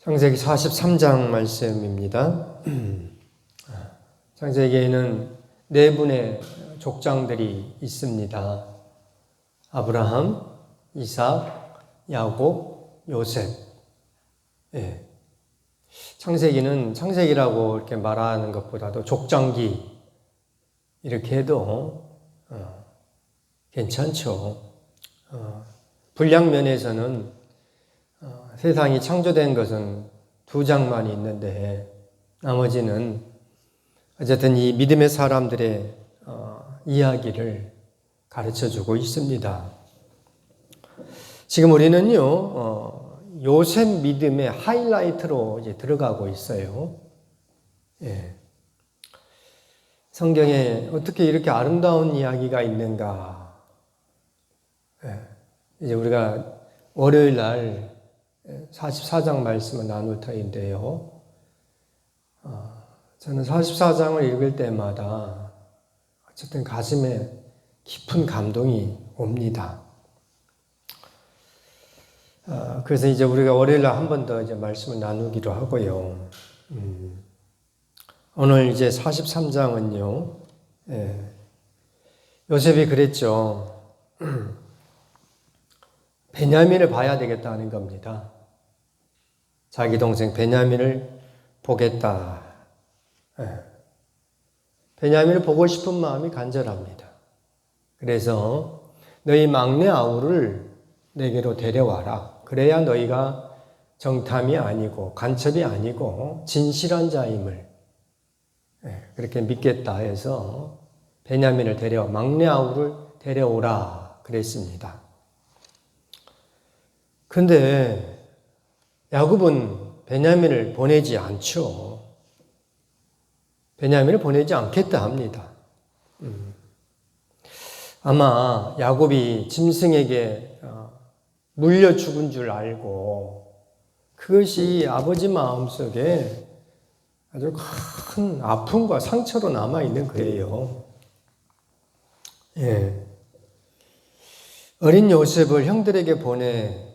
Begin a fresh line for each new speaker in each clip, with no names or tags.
창세기 43장 말씀입니다. 창세기에는 네 분의 족장들이 있습니다. 아브라함, 이삭, 야곱, 요셉. 예. 창세기는 창세기라고 이렇게 말하는 것보다도 족장기 이렇게 해도 괜찮죠. 분량 면에서는 세상이 창조된 것은 두 장만이 있는데 나머지는 어쨌든 이 믿음의 사람들의 이야기를 가르쳐주고 있습니다. 지금 우리는요 요셉 믿음의 하이라이트로 이제 들어가고 있어요. 예. 성경에 어떻게 이렇게 아름다운 이야기가 있는가? 예. 이제 우리가 월요일 날 44장 말씀을 나눌 터인데요. 저는 44장을 읽을 때마다 어쨌든 가슴에 깊은 감동이 옵니다. 그래서 이제 우리가 월요일 날 한 번 더 이제 말씀을 나누기로 하고요. 오늘 이제 43장은요, 요셉이 그랬죠. 베냐민을 봐야 되겠다는 겁니다. 자기 동생 베냐민을 보겠다. 베냐민을 보고 싶은 마음이 간절합니다. 그래서 너희 막내 아우를 내게로 데려와라. 그래야 너희가 정탐이 아니고 간첩이 아니고 진실한 자임을 그렇게 믿겠다 해서 베냐민을 막내 아우를 데려오라 그랬습니다. 근데 야곱은 베냐민을 보내지 않죠. 베냐민을 보내지 않겠다 합니다. 아마 야곱이 짐승에게 물려 죽은 줄 알고 그것이 아버지 마음속에 아주 큰 아픔과 상처로 남아있는 거예요. 예. 어린 요셉을 형들에게 보내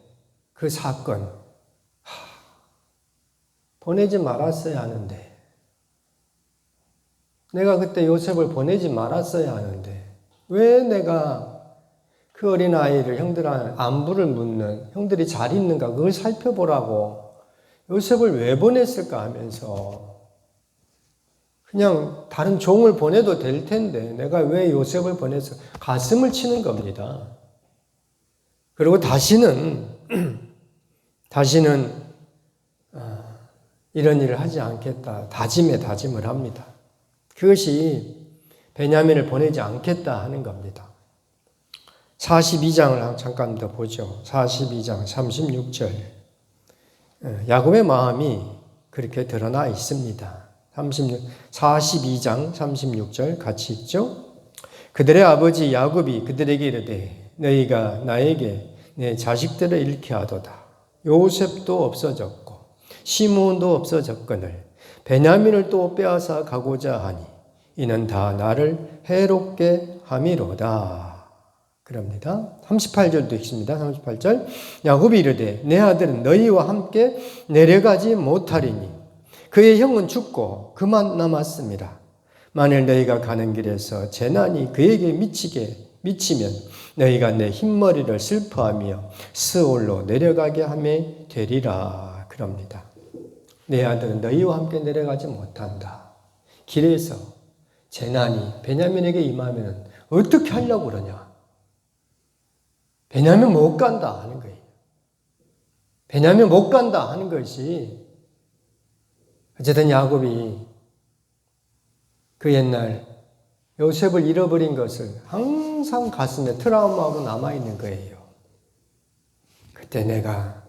그 사건, 보내지 말았어야 하는데, 내가 그때 요셉을 보내지 말았어야 하는데, 왜 내가 그 어린아이를 형들한테 안부를 묻는, 형들이 잘 있는가 그걸 살펴보라고 요셉을 왜 보냈을까 하면서 그냥 다른 종을 보내도 될 텐데 내가 왜 요셉을 보내서 가슴을 치는 겁니다. 그리고 다시는 이런 일을 하지 않겠다 다짐을 합니다. 그것이 베냐민을 보내지 않겠다 하는 겁니다. 42장을 잠깐 더 보죠. 42장 36절. 야곱의 마음이 그렇게 드러나 있습니다. 42장 36절 같이 읽죠. 그들의 아버지 야곱이 그들에게 이르되 너희가 나에게 내 자식들을 잃게 하도다. 요셉도 없어졌고 시므온도 없어졌거늘 베냐민을 또 빼앗아 가고자 하니 이는 다 나를 해롭게 함이로다. 그럽니다. 38절도 있습니다. 38절. 야곱이 이르되 내 아들은 너희와 함께 내려가지 못하리니 그의 형은 죽고 그만 남았습니다. 만일 너희가 가는 길에서 재난이 그에게 미치면 너희가 내 흰머리를 슬퍼하며 스올로 내려가게 하매 되리라. 그럽니다. 내 아들은 너희와 함께 내려가지 못한다. 길에서 재난이 베냐민에게 임하면 어떻게 하려고 그러냐? 베냐민 못 간다 하는 거예요. 베냐민 못 간다 하는 것이 어쨌든 야곱이 그 옛날 요셉을 잃어버린 것을 항상 가슴에 트라우마로 남아있는 거예요. 그때 내가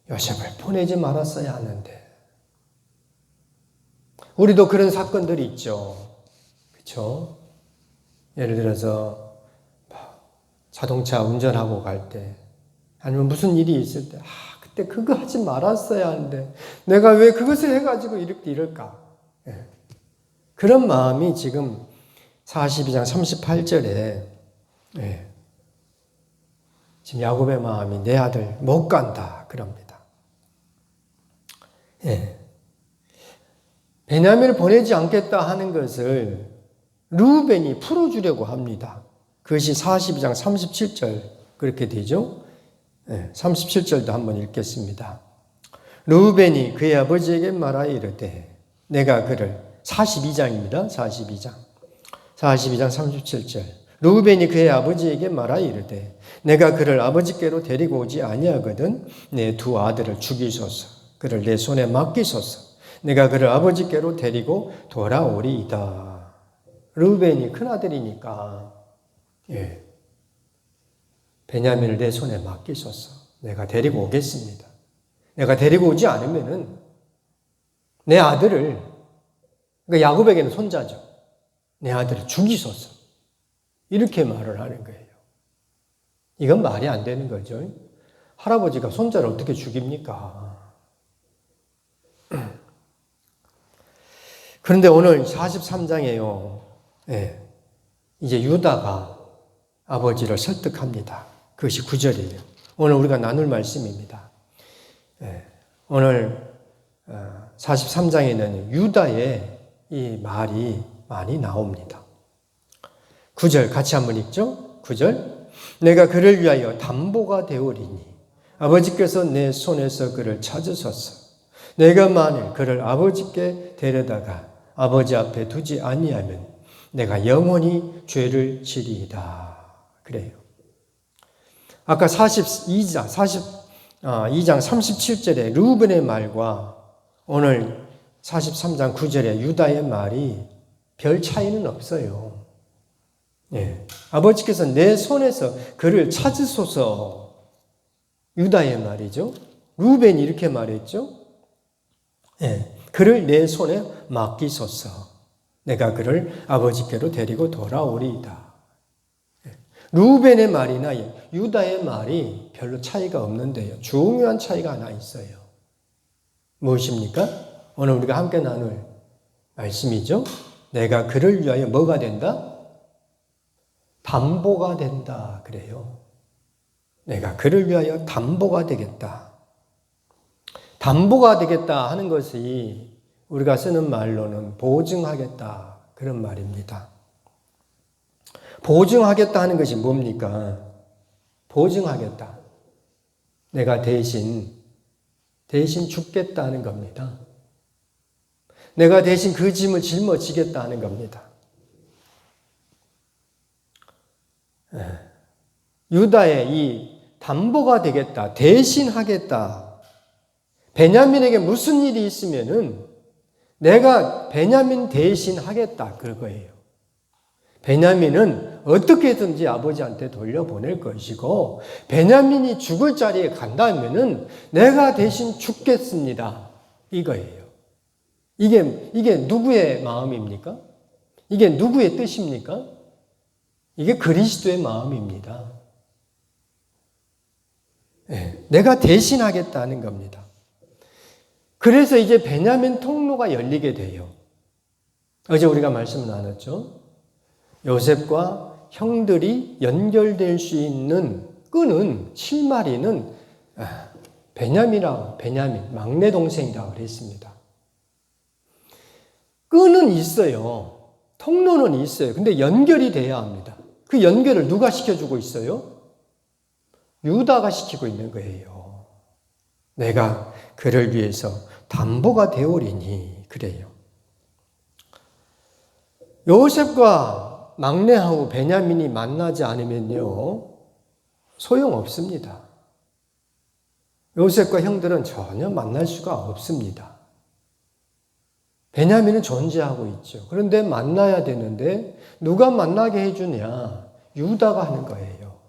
요셉을 보내지 말았어야 하는데. 우리도 그런 사건들이 있죠. 그렇죠? 예를 들어서 자동차 운전하고 갈 때 아니면 무슨 일이 있을 때 그때 그거 하지 말았어야 하는데 내가 왜 그것을 해가지고 이럴까? 그런 마음이 지금 42장 38절에 지금 야곱의 마음이 내 아들 못 간다 그럽니다. 예. 베냐민을 보내지 않겠다 하는 것을 르우벤이 풀어주려고 합니다. 그것이 42장 37절 그렇게 되죠. 37절도 한번 읽겠습니다. 르우벤이 그의 아버지에게 말하여 이르되 내가 그를 42장입니다. 42장 37절 르우벤이 그의 아버지에게 말하여 이르되 내가 그를 아버지께로 데리고 오지 아니하거든 내 두 아들을 죽이소서 그를 내 손에 맡기소서 내가 그를 아버지께로 데리고 돌아오리이다. 르우벤이 큰아들이니까 베냐민을 내 손에 맡기소서. 내가 데리고 오겠습니다. 내가 데리고 오지 않으면은 내 아들을, 그러니까 야곱에게는 손자죠. 내 아들을 죽이소서. 이렇게 말을 하는 거예요. 이건 말이 안 되는 거죠. 할아버지가 손자를 어떻게 죽입니까? 그런데 오늘 43장에요. 이제 유다가 아버지를 설득합니다. 그것이 9절이에요. 오늘 우리가 나눌 말씀입니다. 오늘 43장에는 유다의 이 말이 많이 나옵니다. 9절 같이 한번 읽죠. 9절 내가 그를 위하여 담보가 되오리니 아버지께서 내 손에서 그를 찾으소서. 내가 만일 그를 아버지께 데려다가 아버지 앞에 두지 아니하면 내가 영원히 죄를 지리이다. 그래요. 아까 42장 37절의 르우벤의 말과 오늘 43장 9절의 유다의 말이 별 차이는 없어요. 아버지께서 내 손에서 그를 찾으소서. 유다의 말이죠. 르우벤이 이렇게 말했죠. 그를 내 손에 맡기소서. 내가 그를 아버지께로 데리고 돌아오리이다. 르우벤의 말이나 유다의 말이 별로 차이가 없는데요. 중요한 차이가 하나 있어요. 무엇입니까? 오늘 우리가 함께 나눌 말씀이죠. 내가 그를 위하여 뭐가 된다? 담보가 된다. 그래요. 내가 그를 위하여 담보가 되겠다. 담보가 되겠다 하는 것이 우리가 쓰는 말로는 보증하겠다 그런 말입니다. 보증하겠다 하는 것이 뭡니까? 보증하겠다. 내가 대신 죽겠다 하는 겁니다. 내가 대신 그 짐을 짊어지겠다 하는 겁니다. 유다의 이 담보가 되겠다, 대신하겠다. 베냐민에게 무슨 일이 있으면은 내가 베냐민 대신 하겠다 그거예요. 베냐민은 어떻게든지 아버지한테 돌려보낼 것이고 베냐민이 죽을 자리에 간다면은 내가 대신 죽겠습니다. 이거예요. 이게 누구의 마음입니까? 이게 누구의 뜻입니까? 이게 그리스도의 마음입니다. 내가 대신하겠다는 겁니다. 그래서 이제 베냐민 통로가 열리게 돼요. 어제 우리가 말씀을 나눴죠. 요셉과 형들이 연결될 수 있는 끈은 실마리는 베냐민 막내 동생이라고 그랬습니다. 끈은 있어요. 통로는 있어요. 근데 연결이 돼야 합니다. 그 연결을 누가 시켜주고 있어요? 유다가 시키고 있는 거예요. 내가 그를 위해서 담보가 되오리니 그래요. 요셉과 막내하고 베냐민이 만나지 않으면요 소용없습니다. 요셉과 형들은 전혀 만날 수가 없습니다. 베냐민은 존재하고 있죠. 그런데 만나야 되는데 누가 만나게 해주냐? 유다가 하는 거예요.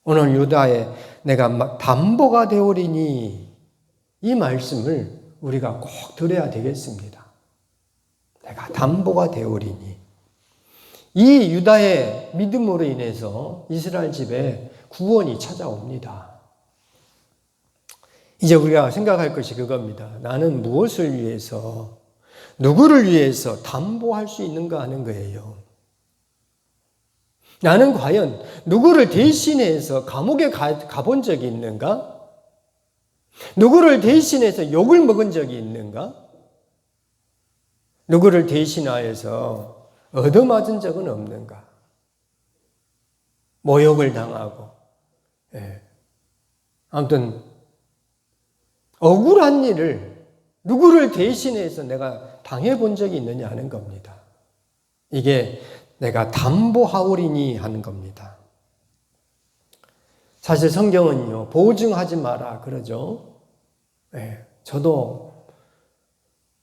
오늘 유다의 내가 담보가 되오리니 이 말씀을 우리가 꼭 들어야 되겠습니다. 내가 담보가 되오리니. 이 유다의 믿음으로 인해서 이스라엘 집에 구원이 찾아옵니다. 이제 우리가 생각할 것이 그겁니다. 나는 무엇을 위해서, 누구를 위해서 담보할 수 있는가 하는 거예요. 나는 과연 누구를 대신해서 감옥에 가본 적이 있는가? 누구를 대신해서 욕을 먹은 적이 있는가? 누구를 대신하여서 얻어맞은 적은 없는가? 모욕을 당하고, 아무튼 억울한 일을 누구를 대신해서 내가 당해본 적이 있느냐 하는 겁니다. 이게 내가 담보하오리니 하는 겁니다. 사실 성경은요, 보증하지 마라 그러죠. 저도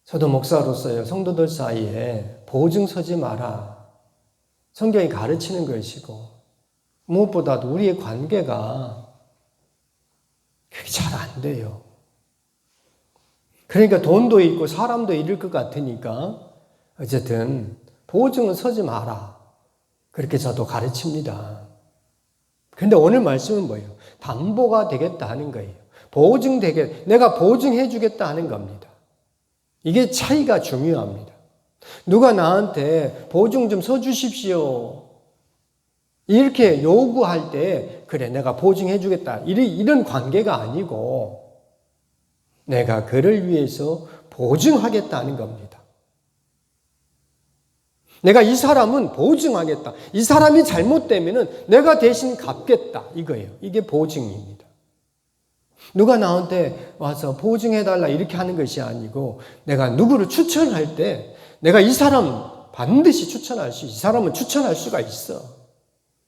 목사로서요, 성도들 사이에 보증 서지 마라. 성경이 가르치는 것이고, 무엇보다도 우리의 관계가 그게 잘 안 돼요. 그러니까 돈도 있고 사람도 잃을 것 같으니까 어쨌든 보증은 서지 마라. 그렇게 저도 가르칩니다. 그런데 오늘 말씀은 뭐예요? 담보가 되겠다 하는 거예요. 내가 보증해 주겠다 하는 겁니다. 이게 차이가 중요합니다. 누가 나한테 보증 좀 서주십시오. 이렇게 요구할 때, 그래, 내가 보증해 주겠다. 이런 관계가 아니고, 내가 그를 위해서 보증하겠다는 겁니다. 내가 이 사람은 보증하겠다. 이 사람이 잘못되면 내가 대신 갚겠다. 이거예요. 이게 보증입니다. 누가 나한테 와서 보증해달라 이렇게 하는 것이 아니고, 내가 누구를 추천할 때 내가 이 사람 반드시 이 사람은 추천할 수가 있어.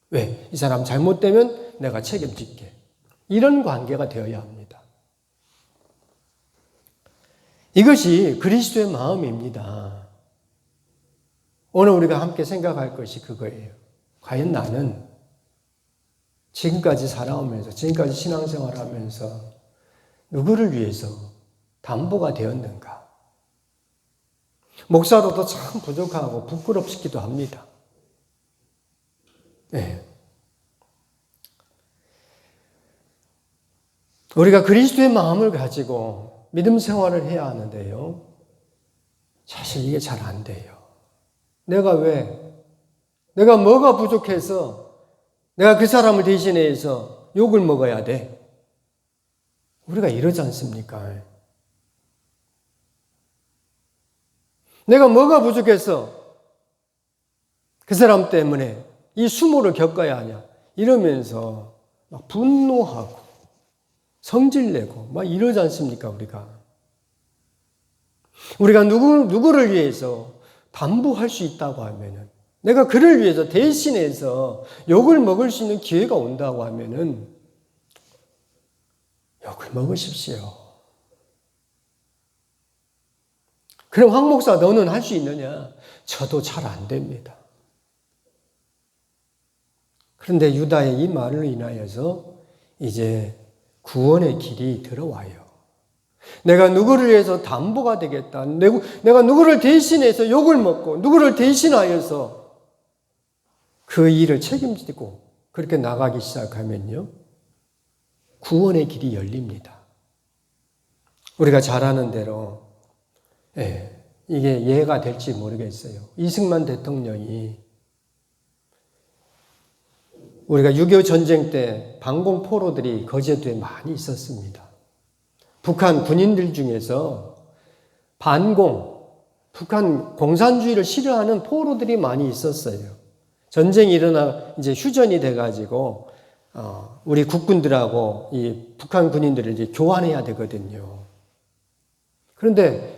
왜? 이 사람 잘못되면 내가 책임질게. 이런 관계가 되어야 합니다. 이것이 그리스도의 마음입니다. 오늘 우리가 함께 생각할 것이 그거예요. 과연 나는 지금까지 살아오면서, 지금까지 신앙생활을 하면서 누구를 위해서 담보가 되었는가? 목사로도 참 부족하고 부끄럽기도 합니다. 우리가 그리스도의 마음을 가지고 믿음 생활을 해야 하는데요. 사실 이게 잘 안 돼요. 내가 뭐가 부족해서 내가 그 사람을 대신해서 욕을 먹어야 돼? 우리가 이러지 않습니까? 내가 뭐가 부족해서 그 사람 때문에 이 수모를 겪어야 하냐? 이러면서 막 분노하고 성질내고 막 이러지 않습니까? 우리가 누구를 위해서 담보할 수 있다고 하면은, 내가 그를 위해서 대신해서 욕을 먹을 수 있는 기회가 온다고 하면은 욕을 먹으십시오. 그럼 황 목사 너는 할 수 있느냐? 저도 잘 안 됩니다. 그런데 유다의 이 말을 인하여서 이제 구원의 길이 들어와요. 내가 누구를 위해서 담보가 되겠다. 내가 누구를 대신해서 욕을 먹고 누구를 대신하여서 그 일을 책임지고 그렇게 나가기 시작하면요, 구원의 길이 열립니다. 우리가 잘 아는 대로 이게 이해가 될지 모르겠어요. 이승만 대통령이 우리가 6.25 전쟁 때 방공포로들이 거제도에 많이 있었습니다. 북한 군인들 중에서 북한 공산주의를 싫어하는 포로들이 많이 있었어요. 전쟁이 일어나 이제 휴전이 돼가지고 우리 국군들하고 이 북한 군인들을 이제 교환해야 되거든요. 그런데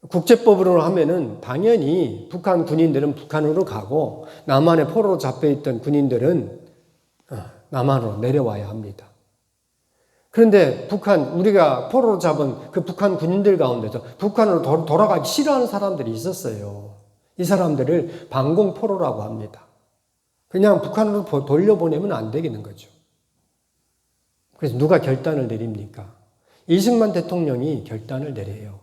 국제법으로 하면은 당연히 북한 군인들은 북한으로 가고 남한에 포로로 잡혀있던 군인들은 남한으로 내려와야 합니다. 그런데 우리가 포로로 잡은 그 북한 군인들 가운데서 북한으로 돌아가기 싫어하는 사람들이 있었어요. 이 사람들을 방공포로라고 합니다. 그냥 북한으로 돌려보내면 안 되겠는 거죠. 그래서 누가 결단을 내립니까? 이승만 대통령이 결단을 내려요.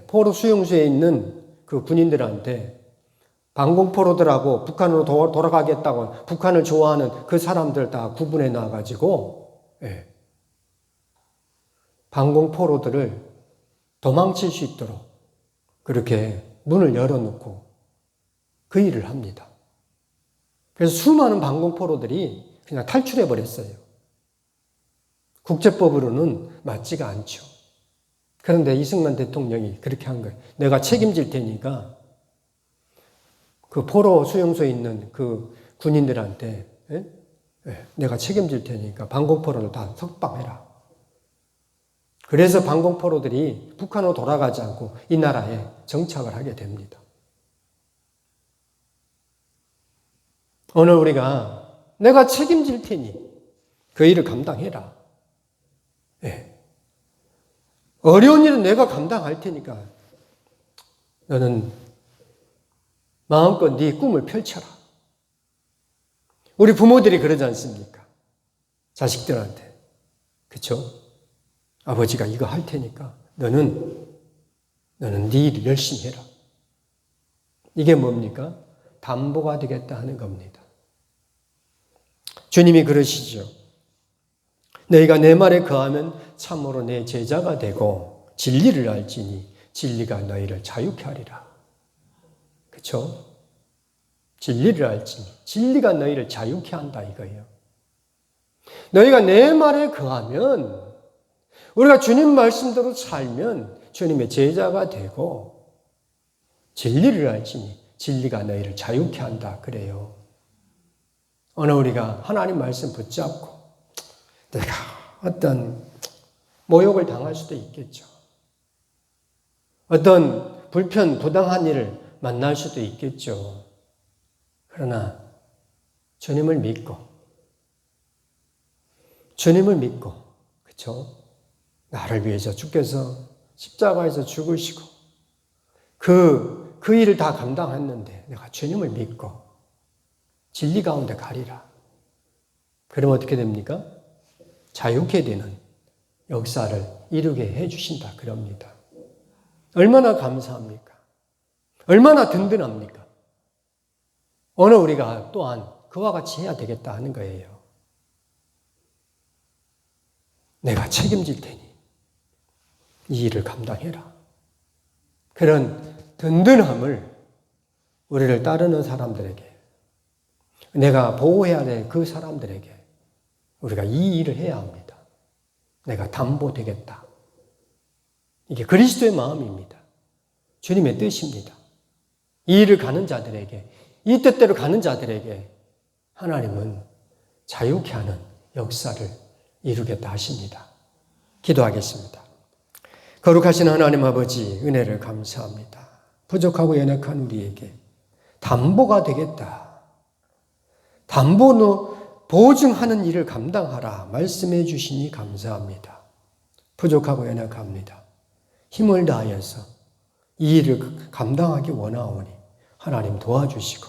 포로 수용소에 있는 그 군인들한테 방공포로들하고 북한으로 돌아가겠다고 북한을 좋아하는 그 사람들 다 구분해 놔가지고 방공포로들을 도망칠 수 있도록 그렇게 문을 열어놓고 그 일을 합니다. 그래서 수많은 방공포로들이 그냥 탈출해 버렸어요. 국제법으로는 맞지가 않죠. 그런데 이승만 대통령이 그렇게 한 거예요. 내가 책임질 테니까 그 포로 수용소에 있는 그 군인들한테 내가 책임질 테니까 방공포로를 다 석방해라. 그래서 방공포로들이 북한으로 돌아가지 않고 이 나라에 정착을 하게 됩니다. 오늘 우리가 내가 책임질 테니 그 일을 감당해라. 어려운 일은 내가 감당할 테니까 너는 마음껏 네 꿈을 펼쳐라. 우리 부모들이 그러지 않습니까? 자식들한테. 그렇죠? 아버지가 이거 할 테니까 너는 네 일을 열심히 해라. 이게 뭡니까? 담보가 되겠다 하는 겁니다. 주님이 그러시죠. 너희가 내 말에 거하면 참으로 내 제자가 되고 진리를 알지니 진리가 너희를 자유케 하리라. 그렇죠? 진리를 알지니 진리가 너희를 자유케 한다 이거예요. 너희가 내 말에 거하면 우리가 주님 말씀대로 살면 주님의 제자가 되고 진리를 알지니 진리가 너희를 자유케 한다 그래요. 오늘 우리가 하나님 말씀 붙잡고 내가 어떤 모욕을 당할 수도 있겠죠. 어떤 불편, 부당한 일을 만날 수도 있겠죠. 그러나 주님을 믿고 그렇죠? 나를 위해서 주께서 십자가에서 죽으시고 그 일을 다 감당했는데 내가 주님을 믿고 진리 가운데 가리라. 그러면 어떻게 됩니까? 자유케 되는 역사를 이루게 해주신다 그럽니다. 얼마나 감사합니까? 얼마나 든든합니까? 오늘 우리가 또한 그와 같이 해야 되겠다 하는 거예요. 내가 책임질 테니 이 일을 감당해라. 그런 든든함을 우리를 따르는 사람들에게, 내가 보호해야 될 그 사람들에게 우리가 이 일을 해야 합니다. 내가 담보되겠다. 이게 그리스도의 마음입니다. 주님의 뜻입니다. 이 일을 가는 자들에게, 이 뜻대로 가는 자들에게 하나님은 자유케 하는 역사를 이루겠다 하십니다. 기도하겠습니다. 거룩하신 하나님 아버지, 은혜를 감사합니다. 부족하고 연약한 우리에게 담보가 되겠다. 담보는 보증하는 일을 감당하라 말씀해 주시니 감사합니다. 부족하고 연약합니다. 힘을 다하여서 이 일을 감당하기 원하오니 하나님 도와주시고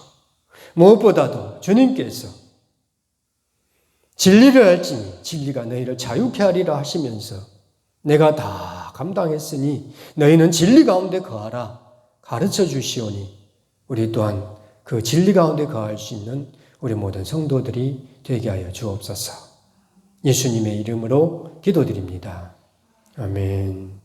무엇보다도 주님께서 진리를 알지니 진리가 너희를 자유케 하리라 하시면서 내가 다 감당했으니 너희는 진리 가운데 거하라 가르쳐 주시오니 우리 또한 그 진리 가운데 거할 수 있는 우리 모든 성도들이 되게 하여 주옵소서. 예수님의 이름으로 기도드립니다. 아멘.